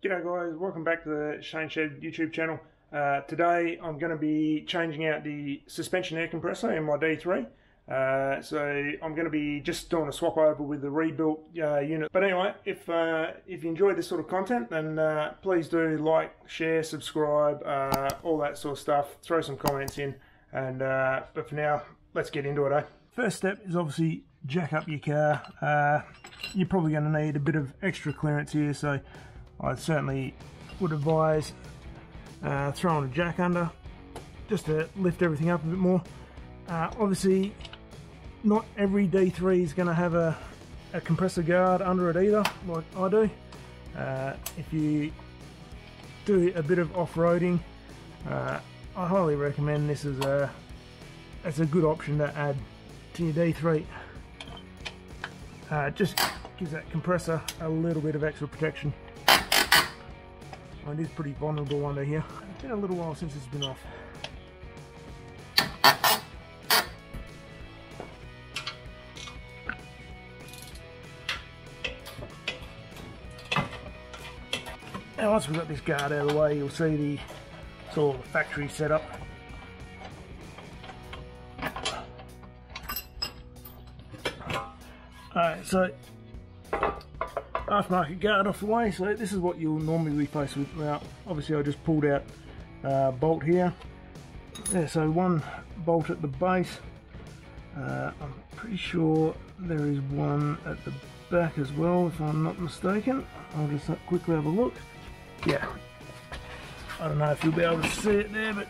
G'day guys, welcome back to the Shane Shed YouTube channel. Today I'm going to be changing out the suspension air compressor in my D3. So I'm going to be just doing a swap over with the rebuilt unit. But anyway, if you enjoyed this sort of content, then please do like, share, subscribe, all that sort of stuff. Throw some comments in, and but for now, let's get into it. First step is obviously jack up your car. You're probably going to need a bit of extra clearance here, so I certainly would advise throwing a jack under just to lift everything up a bit more. Obviously not every D3 is going to have a compressor guard under it either, like I do. If you do a bit of off-roading, I highly recommend this as a good option to add to your D3. Just gives that compressor a little bit of extra protection. It is pretty vulnerable under here. It's been a little while since it's been off. Now once we've got this guard out of the way, you'll see the sort of factory setup. Alright, so aftermarket guard off the way, so this is what you'll normally be faced with. Now obviously I just pulled out a bolt here. Yeah, so one bolt at the base. I'm pretty sure there is one at the back as well, if I'm not mistaken. I'll just quickly have a look. Yeah, I don't know if you'll be able to see it there, but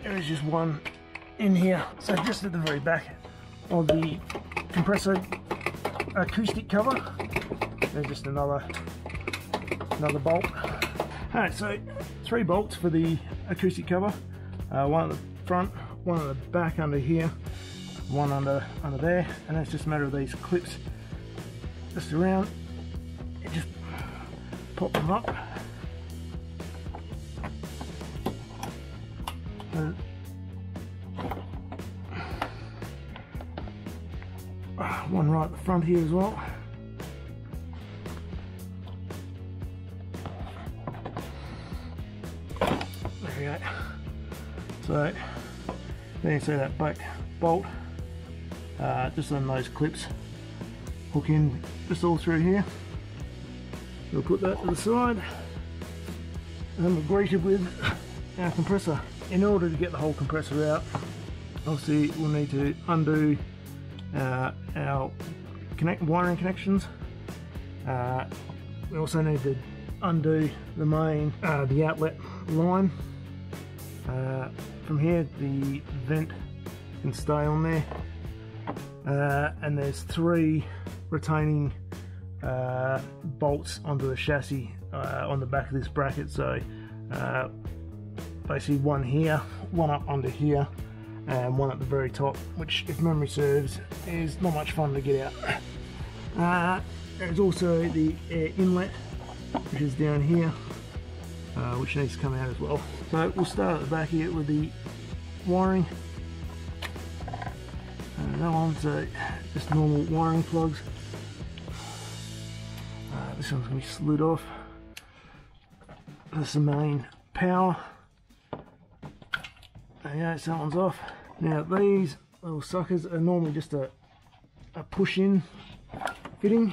there is just one in here. So just at the very back of the compressor acoustic cover, there's just another bolt. Alright, so 3 bolts for the acoustic cover, one at the front, one at the back under here, one under there, and it's just a matter of these clips just around. You just pop them up, and one right at the front here as well. There we go. So there you see that back bolt, just on those clips, hook in just all through here. We'll put that to the side, and we're greeted with our compressor. In order to get the whole compressor out, obviously we'll need to undo our wiring connections. We also need to undo the main the outlet line. From here the vent can stay on there, and there's 3 retaining bolts onto the chassis on the back of this bracket. So basically one here, one up under here, and one at the very top, which, if memory serves, is not much fun to get out. There's also the air inlet, which is down here, which needs to come out as well. So we'll start at the back here with the wiring. That one's just normal wiring plugs. This one's going to be slid off. That's the main power. Yeah, so that one's off. Now these little suckers are normally just a push-in fitting.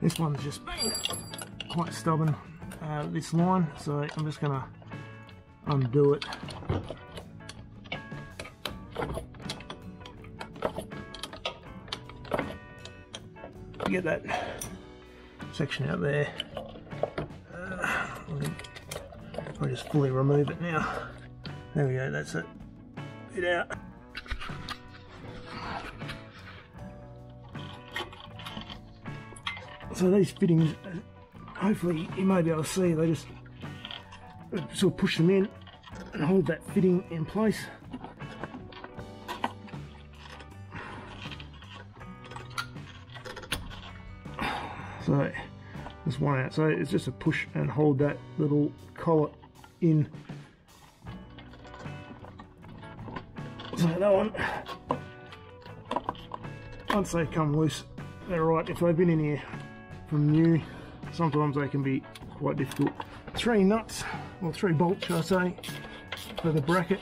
This one's just quite stubborn, this line, so I'm just going to undo it. Get that section out there. I'll just fully remove it now. There we go, that's it. Bit out. So these fittings, hopefully you may be able to see, they just sort of push them in and hold that fitting in place. So there's one out, so it's just a push and hold that little collet in So that one, once they come loose, they're right. If they've been in here from new, sometimes they can be quite difficult. 3 nuts, or 3 bolts should I say, for the bracket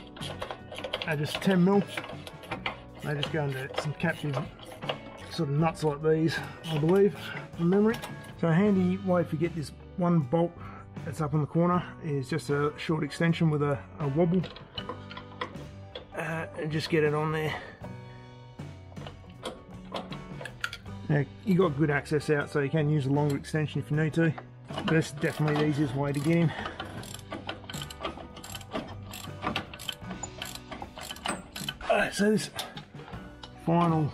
are just 10mm. They just go into some captive sort of nuts like these, I believe, from memory. So a handy way to get this one bolt that's up in the corner is just a short extension with a wobble, and just get it on there. Now, you got good access out, so you can use a longer extension if you need to. But that's definitely the easiest way to get in. So this final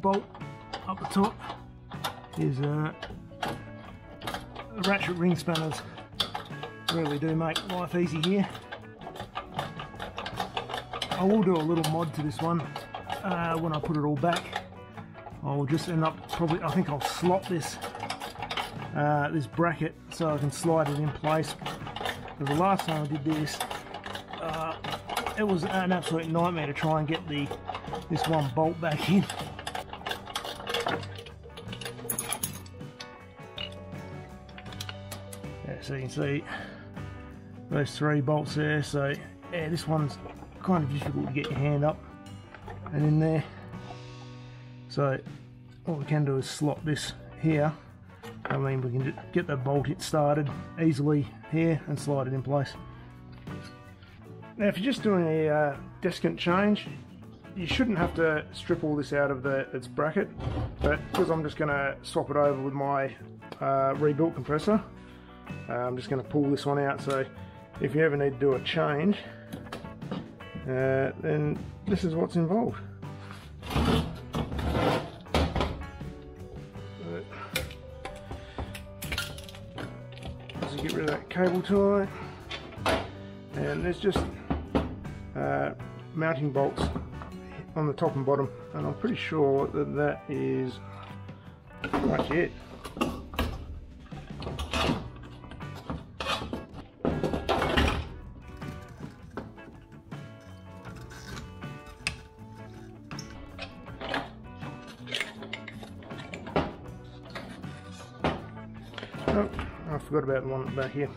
bolt up the top is the ratchet ring spanners. Really do make life easy here. I will do a little mod to this one when I put it all back. I'll just end up probably, I think I'll slot this this bracket so I can slide it in place. Because the last time I did this, it was an absolute nightmare to try and get this one bolt back in. Yeah, so you can see those 3 bolts there. So yeah, this one's kind of difficult to get your hand up and in there. So what we can do is slot this here. I mean, we can get the bolt started easily here and slide it in place. Now if you're just doing a desiccant change, you shouldn't have to strip all this out of its bracket, but because I'm just going to swap it over with my rebuilt compressor, I'm just going to pull this one out. So if you ever need to do a change, then this is what's involved. Get rid of that cable tie, and there's just mounting bolts on the top and bottom, and I'm pretty sure that that is pretty much it. Oh, I forgot about the one back here.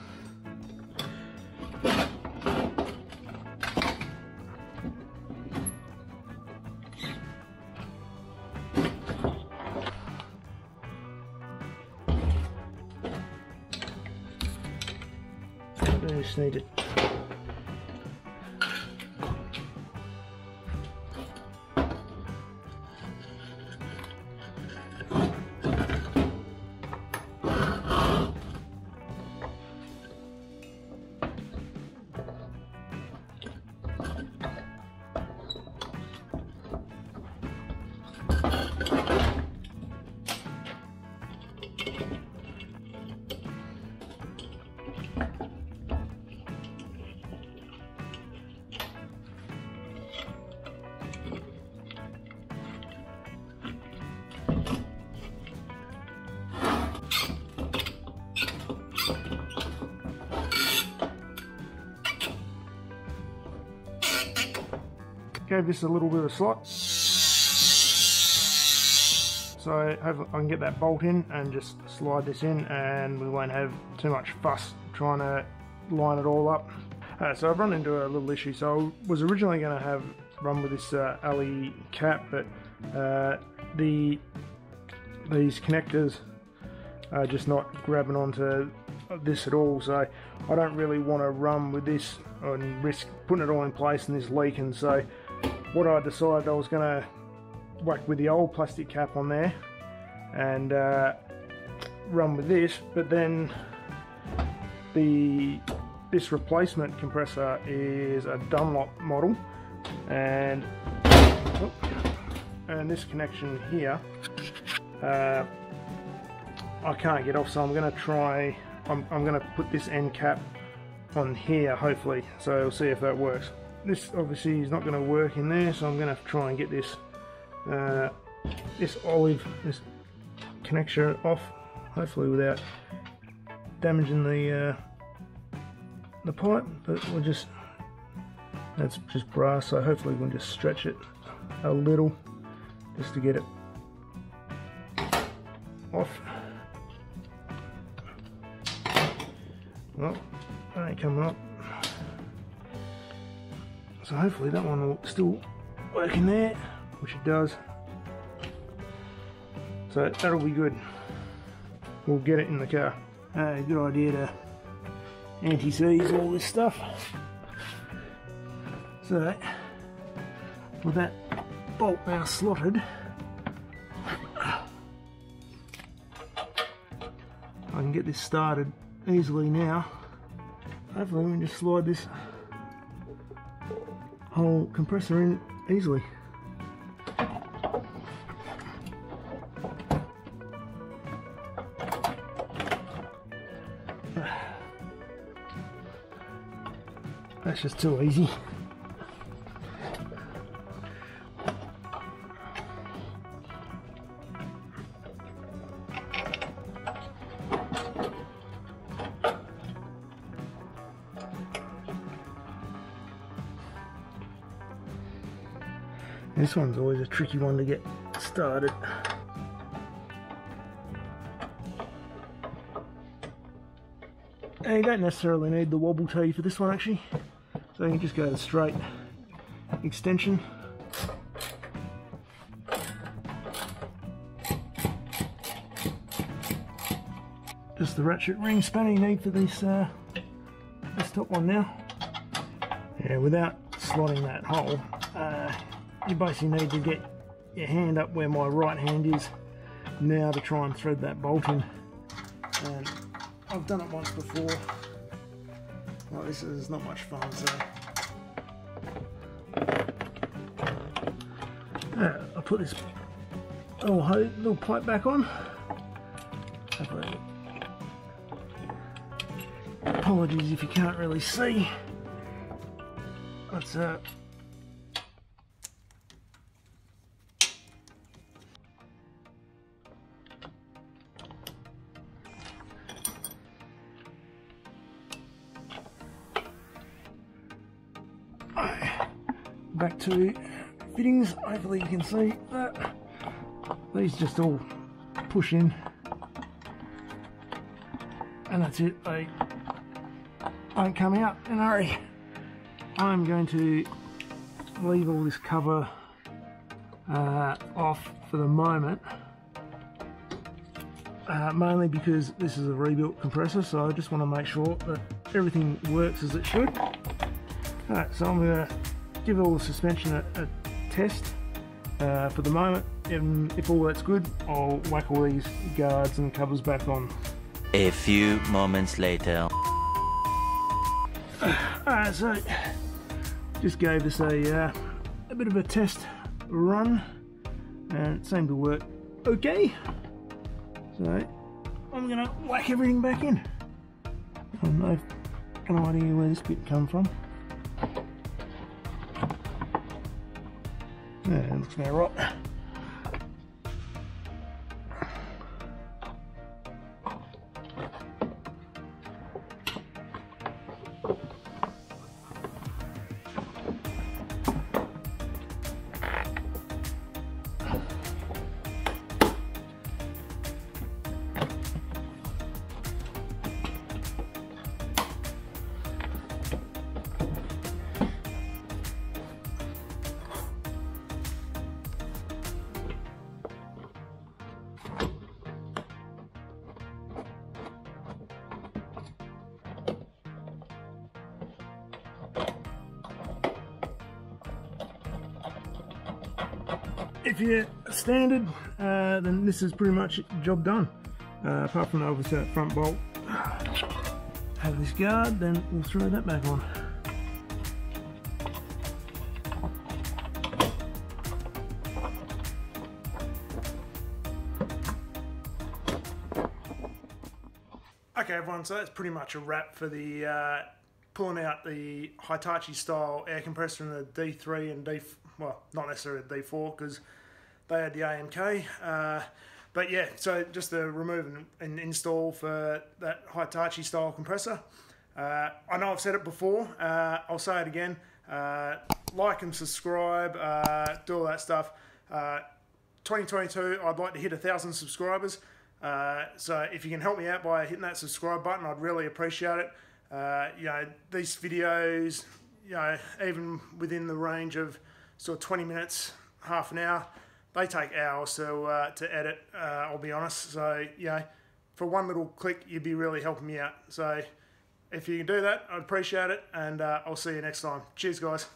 I just need it. Gave this a little bit of slot, so hopefully I can get that bolt in and just slide this in, and we won't have too much fuss trying to line it all up. So I've run into a little issue. So I was originally going to run with this alley cap, but these connectors are just not grabbing onto this at all, so I don't really want to run with this and risk putting it all in place and this leaking. So what I decided, I was going to whack with the old plastic cap on there and run with this, but then this replacement compressor is a Dunlop model, and this connection here I can't get off, so I'm going to try, I'm going to put this end cap on here hopefully, so we'll see if that works. This obviously is not going to work in there, so I'm going to try and get this this connection off, hopefully without damaging the pipe, but we'll just That's just brass, so hopefully we can just stretch it a little just to get it off. Well, that ain't coming up. So hopefully that one will still work in there, which it does. So that'll be good. We'll get it in the car. Good idea to anti-seize all this stuff. So with that bolt now slotted, I can get this started easily now. Hopefully we can just slide this whole compressor in easily. That's just too easy. This one's always a tricky one to get started. And you don't necessarily need the wobble tee for this one actually, so you can just go to straight extension. Just the ratchet ring spanner you need for this top one now. Yeah, without slotting that hole, you basically need to get your hand up where my right hand is now to try and thread that bolt in. And I've done it once before. Well, this is not much fun, so I'll put this little pipe back on. Apologies if you can't really see. Let's back to fittings. Hopefully you can see that these just all push in, and that's it. They won't come out in a hurry. I'm going to leave all this cover off for the moment, mainly because this is a rebuilt compressor, so I just want to make sure that everything works as it should. Alright, so I'm going to give all the suspension a test for the moment, and if all that's good, I'll whack all these guards and covers back on. A few moments later. Alright, so just gave this a bit of a test run, and it seemed to work okay. So I'm going to whack everything back in. I've no idea where this bit come from. Yeah, it looks about right. If you're standard, then this is pretty much job done. Apart from obviously that front bolt, have this guard, then we'll throw that back on. Okay everyone, so that's pretty much a wrap for the pulling out the Hitachi style air compressor in the D3 and D, well, not necessarily the D4 because they had the AMK, but yeah, so just the remove and install for that Hitachi style compressor. I know I've said it before, I'll say it again, like and subscribe, do all that stuff. 2022, I'd like to hit 1,000 subscribers, so if you can help me out by hitting that subscribe button, I'd really appreciate it. You know, these videos, you know, even within the range of sort of 20 minutes, half an hour, they take hours to edit, I'll be honest. So, you know, for one little click, you'd be really helping me out. So if you can do that, I'd appreciate it, and I'll see you next time. Cheers, guys.